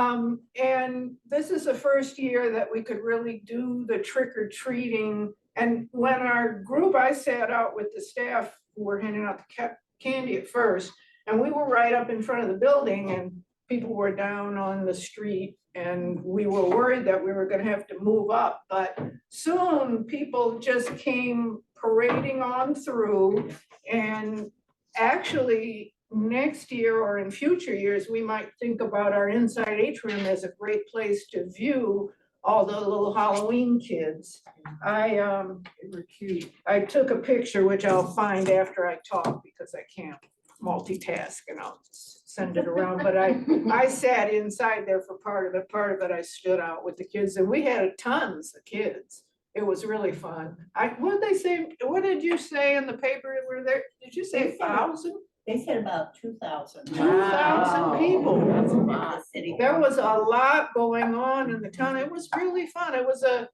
and this is the first year that we could really do the trick or treating. And when our group, I sat out with the staff who were handing out the candy at first, and we were right up in front of the building and people were down on the street and we were worried that we were gonna have to move up, but soon people just came parading on through. And actually, next year or in future years, we might think about our inside atrium as a great place to view all the little Halloween kids.
They were cute.
I took a picture, which I'll find after I talk because I can't multitask and I'll send it around. But I sat inside there for part of it I stood out with the kids and we had tons of kids. It was really fun. What did they say? What did you say in the paper? Were there, did you say 1,000?
They said about 2,000.
2,000 people.
That's a lot.
There was a lot going on in the town. It was really fun. It was it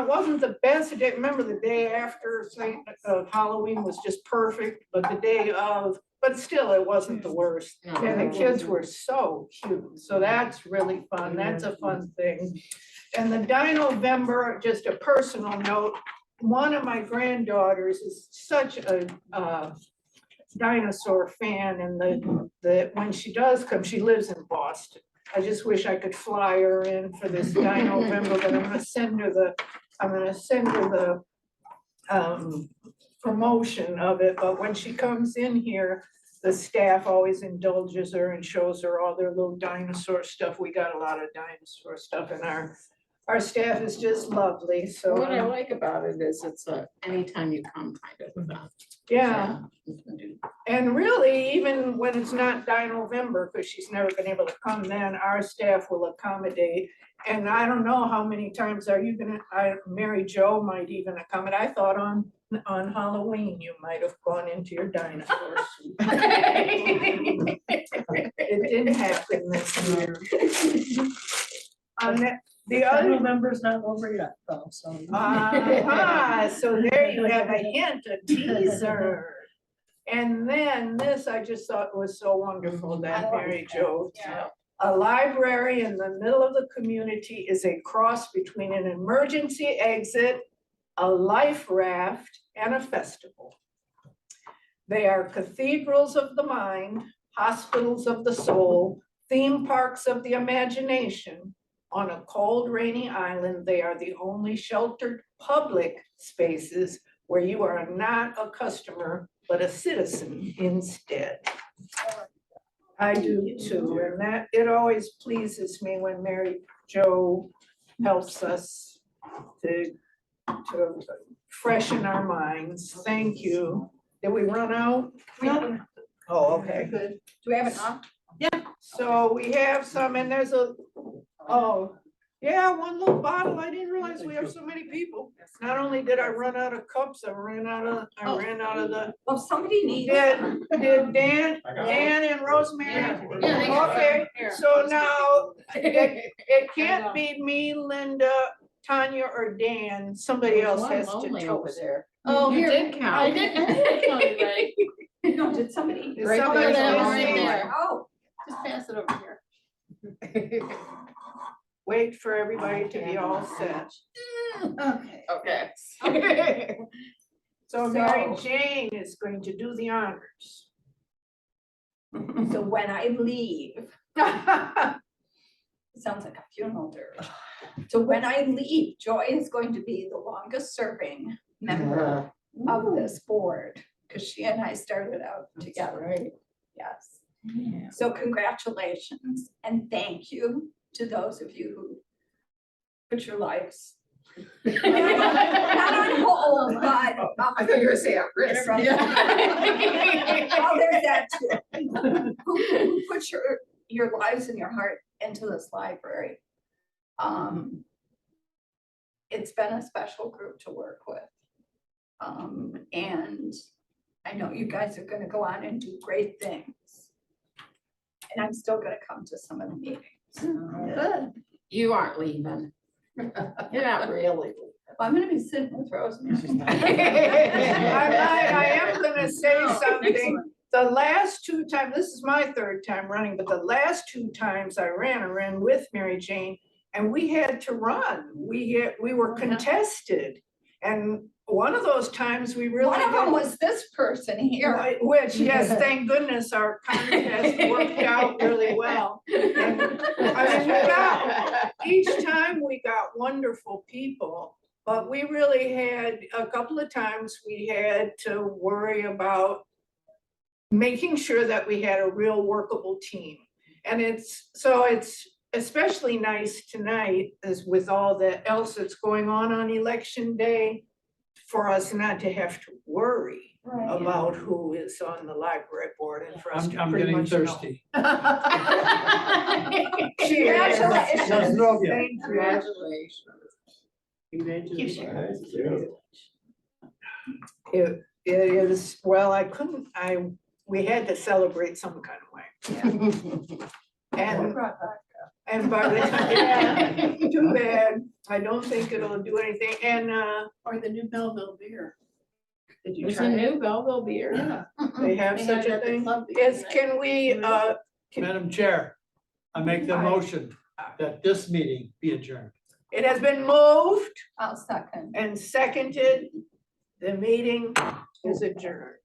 wasn't the best day. Remember the day after Halloween was just perfect, but the day of, but still it wasn't the worst. And the kids were so cute. So that's really fun. That's a fun thing. And the Dino-Vember, just a personal note, one of my granddaughters is such a dinosaur fan, and when she does come, she lives in Boston. I just wish I could fly her in for this Dino-Vember, but I'm gonna send her the promotion of it, but when she comes in here, the staff always indulges her and shows her all their little dinosaur stuff. We got a lot of dinosaur stuff in our Our staff is just lovely, so,
What I like about it is it's anytime you come kind of event.
yeah.
You can do-
And really, even when it's not November, because she's never been able to come then, our staff will accommodate. And I don't know how many times are you gonna, Mary Jo might even accommodate. I thought on Halloween, you might have gone into your dinosaur suit. It didn't happen this year. The other,
November's not over yet, though, so.
so there you have a hint, a teaser. And then this, I just thought was so wonderful that Mary Jo.
Yeah.
A library in the middle of the community is a cross between an emergency exit, a life raft, and a festival. They are cathedrals of the mind, hospitals of the soul, theme parks of the imagination. On a cold, rainy island, they are the only sheltered public spaces where you are not a customer, but a citizen instead. I do too, and that, it always pleases me when Mary Jo helps us to freshen our minds. Thank you. Did we run out?
No.
Oh, okay.
Good. Do we have enough?
So we have some, and there's oh, yeah, one little bottle. I didn't realize we have so many people. Not only did I run out of cups, I ran out of the,
Oh, somebody needs.
did Dan and Rosemary?
Yeah.
Okay,
Here.
so now it can't be me, Linda, Tanya, or Dan. Somebody else has to
Lonely over
toast.
there.
Oh,
You
here,
did count.
I did count it right.
No, did somebody?
Is
Right
somebody
there,
missing?
right there.
Oh,
Just pass it over here.
Wait for everybody to be all set.
Okay.
Okay.
So Mary Jane is going to do the honors.
so when I leave, it sounds like a funeral dirge. So when I leave, Joy is going to be the longest serving member of this board, because she and I started out together.
Right.
Yes. So congratulations and thank you to those of you who put your lives not on hold, but
I thought you were gonna say at risk.
oh, there's that too. Who put your lives and your heart into this library. It's been a special group to work with. And I know you guys are gonna go on and do great things. And I'm still gonna come to some of the meetings.
Good. You aren't leaving. You're not really.
I'm gonna be sitting with Rosemary.
I am gonna say something. The last two times, this is my third time running, but the last two times I ran with Mary Jane, and we had to run. We were contested. And one of those times we really.
One of them was this person here.
Which, yes, thank goodness our contest worked out really well. And, I mean, each time we got wonderful people, but we really had, a couple of times we had to worry about making sure that we had a real workable team. And it's especially nice tonight, as with all the else that's going on election day, for us not to have to worry about who is on the library board and for us to
I'm
pretty
getting
much know.
thirsty.
Congratulations.
Let's go again.
Thank you.
Congratulations.
Thank you.
It is, well, we had to celebrate some kind of way. And by the time, too bad, I don't think it'll do anything, and,
Or the new Belleville beer.
did you
There's
try
a
it?
new Belleville beer.
Yeah.
They have
They
such
had
a
it at the
thing?
club the
Yes,
other
can we,
Madam Chair, I make the
Aye.
motion that this meeting be adjourned.
it has been moved
I'll second.
and seconded, the meeting is adjourned.